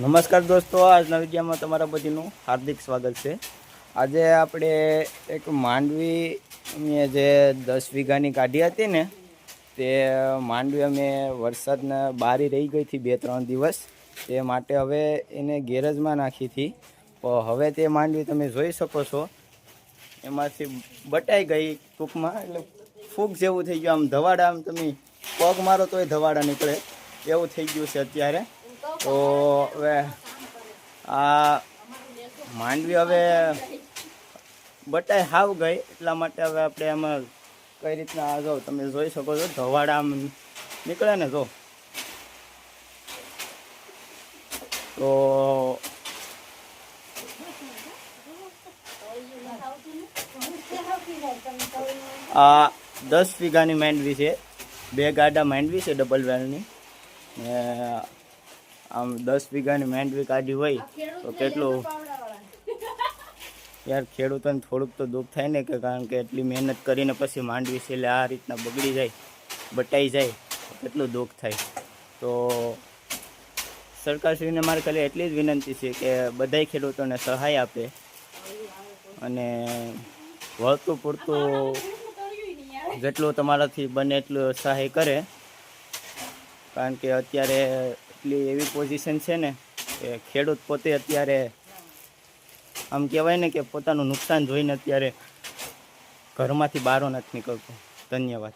નમસ્કાર દોસ્તો, આજના વિડીયોમાં તમારા બધીનું હાર્દિક સ્વાગત છે। આજે આપણે એક માંડવી અમે જે 10 વીઘાની કાઢી હતી ને, તે માંડવી અમે વરસાદના બારી રહી ગઈ હતી 2-3 દિવસ, તે માટે હવે એને ગેરેજમાં નાખી હતી। તો હવે તે માંડવી તમે જોઈ શકો છો, એમાંથી બટાઈ ગઈ ટૂંકમાં, એટલે ફૂગ જેવું થઈ ગયું। આમ ધવાડા, આમ તમે પગ મારો તોય ધવાડા નીકળે એવું થઈ ગયું છે અત્યારે। તો હવે આ માંડવી હવે બટાઈ હાવ ગઈ, એટલા માટે હવે આપણે એમાં કઈ રીતના આ જો તમે જોઈ શકો છો, ધવાડા આમ નીકળે ને, જો તો આ 10 વીઘાની માંડવી છે, 2 ગાડા માંડવી છે ડબલ વેલની। આમ 10 વીઘાની માંડવી કાઢી હોય તો કેટલું યાર, ખેડૂતોને થોડુંક તો દુઃખ થાય ને, કે કારણ કે એટલી મહેનત કરીને પછી માંડવી છે એટલે આ રીતના બગડી જાય, બટાઈ જાય, કેટલું દુઃખ થાય। તો સરકારશ્રીને મારે ખાલી એટલી જ વિનંતી છે કે બધાય ખેડૂતોને સહાય આપે અને વળતું પૂરતું જેટલું તમારાથી બને એટલું સહાય કરે, કારણ કે અત્યારે એટલી એવી પોઝિશન છે ને કે ખેડૂત પોતે અત્યારે આમ કહેવાય ને કે પોતાનું નુકસાન જોઈને અત્યારે ઘરમાંથી બહાર નથી નીકળતો। ધન્યવાદ।